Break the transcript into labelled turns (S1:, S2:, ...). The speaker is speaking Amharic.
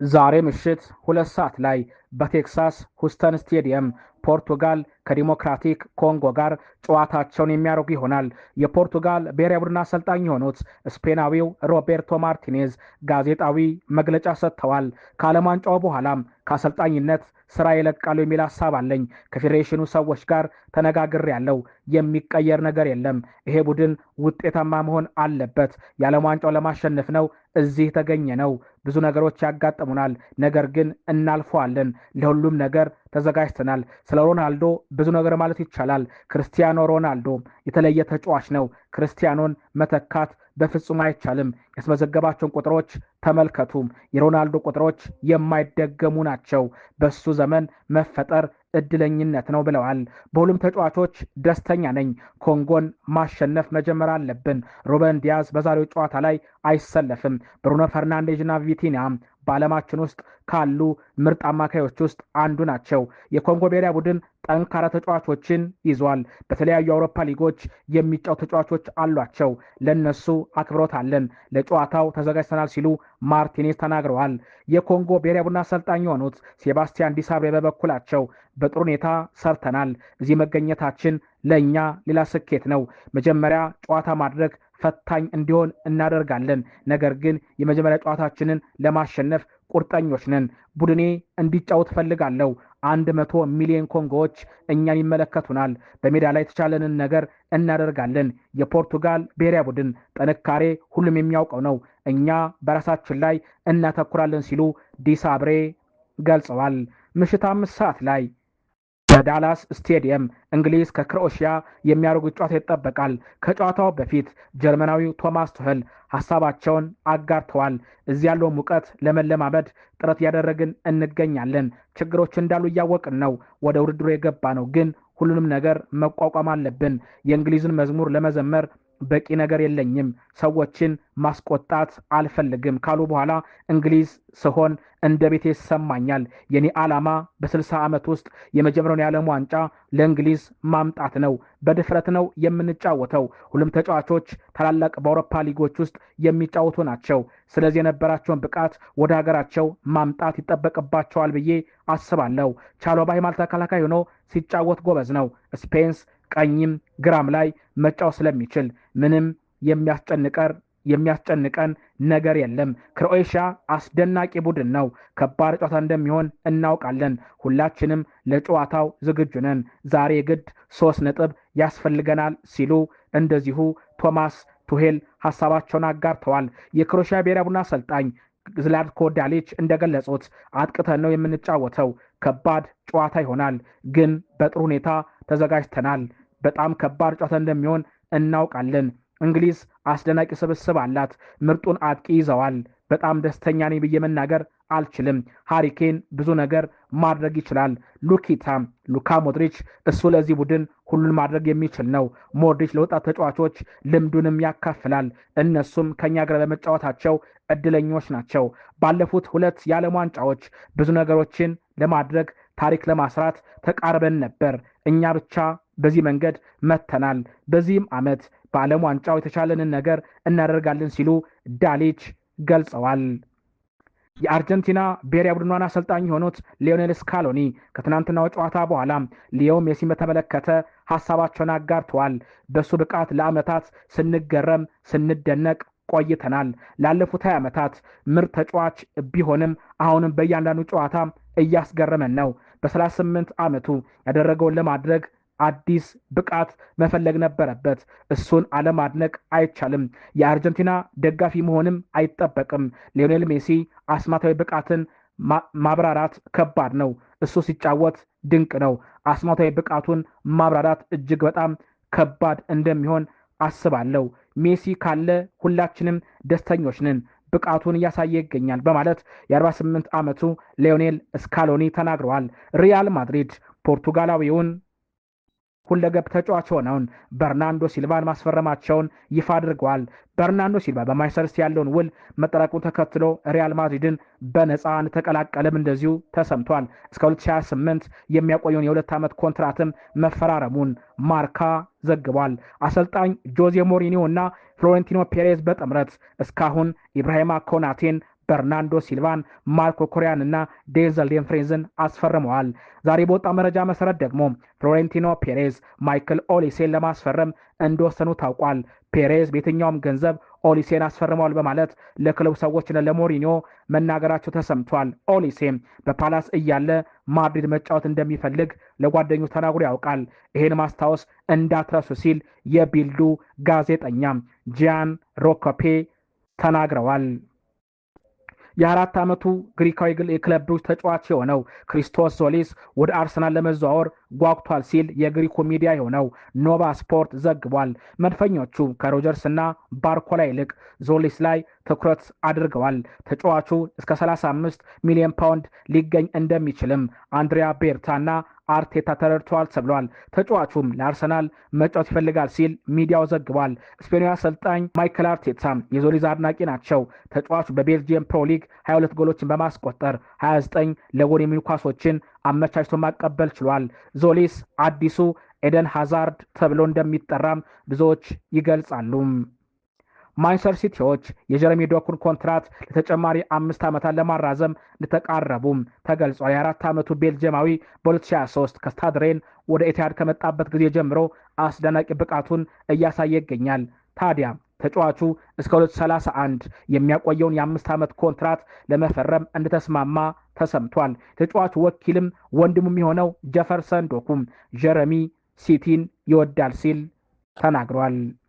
S1: ዛሬ ምሽት 2 ሰዓት ላይ በቴክሳስ ሁስተን ስቴዲየም ፖርቱጋል ከዲሞክራቲክ ኮንጎ ጋር ጨዋታቸውን የሚያደርጉ ይሆናል። የፖርቱጋል ብሔራዊ ቡድን አሰልጣኝ የሆኑት ስፔናዊው ሮቤርቶ ማርቲኔዝ ጋዜጣዊ መግለጫ ሰጥተዋል። ከዓለም ዋንጫው በኋላም ከአሰልጣኝነት ስራ ይለቃሉ የሚል ሀሳብ አለኝ። ከፌዴሬሽኑ ሰዎች ጋር ተነጋግሬያለሁ። የሚቀየር ነገር የለም። ይሄ ቡድን ውጤታማ መሆን አለበት። የዓለም ዋንጫው ለማሸነፍ ነው እዚህ የተገኘ ነው። ብዙ ነገሮች ያጋጥሙናል፣ ነገር ግን እናልፈዋለን። ለሁሉም ነገር ተዘጋጅተናል። ስለ ሮናልዶ ብዙ ነገር ማለት ይቻላል። ክርስቲያኖ ሮናልዶ የተለየ ተጫዋች ነው። ክርስቲያኖን መተካት በፍጹም አይቻልም። ያስመዘገባቸውን ቁጥሮች ተመልከቱም። የሮናልዶ ቁጥሮች የማይደገሙ ናቸው። በሱ ዘመን መፈጠር እድለኝነት ነው ብለዋል። በሁሉም ተጫዋቾች ደስተኛ ነኝ። ኮንጎን ማሸነፍ መጀመር አለብን። ሩበን ዲያዝ በዛሬው ጨዋታ ላይ አይሰለፍም። ብሩኖ ፈርናንዴዝ እና ቪቲኒያ በዓለማችን ውስጥ ካሉ ምርጥ አማካዮች ውስጥ አንዱ ናቸው። የኮንጎ ብሔራዊ ቡድን ጠንካራ ተጫዋቾችን ይዟል። በተለያዩ አውሮፓ ሊጎች የሚጫወቱ ተጫዋቾች አሏቸው። ለነሱ አክብሮት አለን። ለጨዋታው ተዘጋጅተናል ሲሉ ማርቲኔዝ ተናግረዋል። የኮንጎ ብሔራዊ ቡድን አሰልጣኝ የሆኑት ሴባስቲያን ዲሳብሬ በበኩላቸው በጥሩ ሁኔታ ሰርተናል። እዚህ መገኘታችን ለእኛ ሌላ ስኬት ነው። መጀመሪያ ጨዋታ ማድረግ ፈታኝ እንዲሆን እናደርጋለን። ነገር ግን የመጀመሪያ ጨዋታችንን ለማሸነፍ ቁርጠኞች ነን። ቡድኔ እንዲጫወት ፈልጋለሁ። 100 ሚሊዮን ኮንጎዎች እኛን ይመለከቱናል። በሜዳ ላይ የተቻለንን ነገር እናደርጋለን። የፖርቱጋል ብሔራዊ ቡድን ጥንካሬ ሁሉም የሚያውቀው ነው። እኛ በራሳችን ላይ እናተኩራለን ሲሉ ዲሳብሬ ገልጸዋል። ምሽት 5 ሰዓት ላይ በዳላስ ስቴዲየም እንግሊዝ ከክሮኤሽያ የሚያደርጉት ጨዋታ ይጠበቃል። ከጨዋታው በፊት ጀርመናዊው ቶማስ ቱኸል ሀሳባቸውን አጋርተዋል። እዚህ ያለው ሙቀት ለመለማመድ ጥረት እያደረግን እንገኛለን። ችግሮች እንዳሉ እያወቅን ነው ወደ ውድድሩ የገባ ነው፣ ግን ሁሉንም ነገር መቋቋም አለብን። የእንግሊዝን መዝሙር ለመዘመር በቂ ነገር የለኝም። ሰዎችን ማስቆጣት አልፈልግም ካሉ በኋላ እንግሊዝ ስሆን እንደ ቤቴ ይሰማኛል። የኔ ዓላማ በ60 ዓመት ውስጥ የመጀመሪያውን የዓለም ዋንጫ ለእንግሊዝ ማምጣት ነው። በድፍረት ነው የምንጫወተው። ሁሉም ተጫዋቾች ታላላቅ በአውሮፓ ሊጎች ውስጥ የሚጫወቱ ናቸው። ስለዚህ የነበራቸውን ብቃት ወደ ሀገራቸው ማምጣት ይጠበቅባቸዋል ብዬ አስባለሁ። ቻሎባ የማል ተከላካይ ሆኖ ሲጫወት ጎበዝ ነው። ስፔንስ ቀኝም ግራም ላይ መጫወት ስለሚችል ምንም የሚያስጨንቀን ነገር የለም። ክሮኤሽያ አስደናቂ ቡድን ነው። ከባድ ጨዋታ እንደሚሆን እናውቃለን። ሁላችንም ለጨዋታው ዝግጁ ነን። ዛሬ ግድ 3 ነጥብ ያስፈልገናል ሲሉ እንደዚሁ ቶማስ ቱሄል ሀሳባቸውን አጋርተዋል። የክሮኤሽያ ብሔራዊ ቡድን አሰልጣኝ ዝላትኮ ዳሊች እንደገለጹት አጥቅተን ነው የምንጫወተው። ከባድ ጨዋታ ይሆናል፣ ግን በጥሩ ሁኔታ ተዘጋጅተናል። በጣም ከባድ ጨዋታ እንደሚሆን እናውቃለን። እንግሊዝ አስደናቂ ስብስብ አላት። ምርጡን አጥቂ ይዘዋል። በጣም ደስተኛ ነኝ ብዬ መናገር አልችልም። ሃሪኬን ብዙ ነገር ማድረግ ይችላል። ሉካ ሞድሪች እሱ ለዚህ ቡድን ሁሉን ማድረግ የሚችል ነው። ሞድሪች ለወጣት ተጫዋቾች ልምዱንም ያካፍላል። እነሱም ከኛ ጋር በመጫወታቸው እድለኞች ናቸው። ባለፉት 2 የዓለም ዋንጫዎች ብዙ ነገሮችን ለማድረግ ታሪክ ለማስራት ተቃርበን ነበር። እኛ ብቻ በዚህ መንገድ መተናል። በዚህም ዓመት በዓለም ዋንጫው የተቻለንን ነገር እናደርጋለን ሲሉ ዳሊች ገልጸዋል። የአርጀንቲና ብሔራዊ ቡድኗን አሰልጣኝ የሆኑት ሊዮኔል ስካሎኒ ከትናንትናው ጨዋታ በኋላ ሊዮ ሜሲን በተመለከተ ሀሳባቸውን አጋርተዋል። በሱ ብቃት ለዓመታት ስንገረም ስንደነቅ ቆይተናል። ላለፉት 20 ዓመታት ምርጥ ተጫዋች ቢሆንም አሁንም በእያንዳንዱ ጨዋታ እያስገረመን ነው። በ38 ዓመቱ ያደረገውን ለማድረግ አዲስ ብቃት መፈለግ ነበረበት። እሱን አለማድነቅ አይቻልም። የአርጀንቲና ደጋፊ መሆንም አይጠበቅም። ሊዮኔል ሜሲ አስማታዊ ብቃትን ማብራራት ከባድ ነው። እሱ ሲጫወት ድንቅ ነው። አስማታዊ ብቃቱን ማብራራት እጅግ በጣም ከባድ እንደሚሆን አስባለሁ። ሜሲ ካለ ሁላችንም ደስተኞች ነን። ብቃቱን እያሳየ ይገኛል በማለት የ48 ዓመቱ ሊዮኔል ስካሎኒ ተናግረዋል። ሪያል ማድሪድ ፖርቱጋላዊውን ሁለገብ ተጫዋች ሆነውን በርናንዶ ሲልቫን ማስፈረማቸውን ይፋ አድርገዋል። በርናንዶ ሲልቫ በማንቸስተር ሲቲ ያለውን ውል መጠናቀቁን ተከትሎ ሪያል ማድሪድን በነፃ እንደተቀላቀለም እንደዚሁ ተሰምቷል። እስከ 2028 የሚያቆየውን የ2 ዓመት ኮንትራትም መፈራረሙን ማርካ ዘግቧል። አሰልጣኝ ጆዜ ሞሪኒዮ እና ፍሎሬንቲኖ ፔሬዝ በጥምረት እስካሁን ኢብራሂማ ኮናቴን በርናንዶ ሲልቫን፣ ማርኮ ኮሪያን እና ዴንዘል ዴምፍሬዝን አስፈርመዋል። ዛሬ በወጣ መረጃ መሰረት ደግሞ ፍሎሬንቲኖ ፔሬዝ ማይክል ኦሊሴን ለማስፈረም እንደወሰኑ ታውቋል። ፔሬዝ በየትኛውም ገንዘብ ኦሊሴን አስፈርመዋል በማለት ለክለቡ ሰዎችና ለሞሪኒዮ መናገራቸው ተሰምቷል። ኦሊሴም በፓላስ እያለ ማድሪድ መጫወት እንደሚፈልግ ለጓደኞች ተናግሮ ያውቃል። ይሄን ማስታወስ እንዳትረሱ ሲል የቢልዱ ጋዜጠኛ ጂያን ሮኮፔ ተናግረዋል። የ4 ዓመቱ ግሪካዊ የክለብ ብሩጅ ተጫዋች የሆነው ክሪስቶስ ዞሊስ ወደ አርሰናል ለመዘዋወር ጓጉቷል ሲል የግሪኩ ሚዲያ የሆነው ኖቫ ስፖርት ዘግቧል። መድፈኞቹ ከሮጀርስ እና ባርኮላ ይልቅ ዞሊስ ላይ ትኩረት አድርገዋል። ተጫዋቹ እስከ 35 ሚሊዮን ፓውንድ ሊገኝ እንደሚችልም አንድሪያ ቤርታና አርቴታ ተረድተዋል ተብሏል። ተጫዋቹም ለአርሰናል መጫወት ይፈልጋል ሲል ሚዲያው ዘግቧል። ስፔናዊ አሰልጣኝ ማይክል አርቴታ የዞሊዝ አድናቂ ናቸው። ተጫዋቹ በቤልጂየም ፕሮ ሊግ 22 ጎሎችን በማስቆጠር 29 ለጎል የሚሉ ኳሶችን አመቻችቶ ማቀበል ችሏል። ዞሊስ አዲሱ ኤደን ሃዛርድ ተብሎ እንደሚጠራም ብዙዎች ይገልጻሉ። ማንቸስተር ሲቲዎች የጀረሚ ዶኩን ኮንትራት ለተጨማሪ 5 ዓመታት ለማራዘም እንደተቃረቡም ተገልጿል። የ4 ዓመቱ ቤልጂየማዊ በ2023 ከስታድ ሬን ወደ ኢቲሃድ ከመጣበት ጊዜ ጀምሮ አስደናቂ ብቃቱን እያሳየ ይገኛል። ታዲያ ተጫዋቹ እስከ 2031 የሚያቆየውን የ5 ዓመት ኮንትራት ለመፈረም እንደተስማማ ተሰምቷል። ተጫዋቹ ወኪልም ወንድሙ የሚሆነው ጀፈርሰን ዶኩም ጀረሚ ሲቲን ይወዳል ሲል ተናግሯል።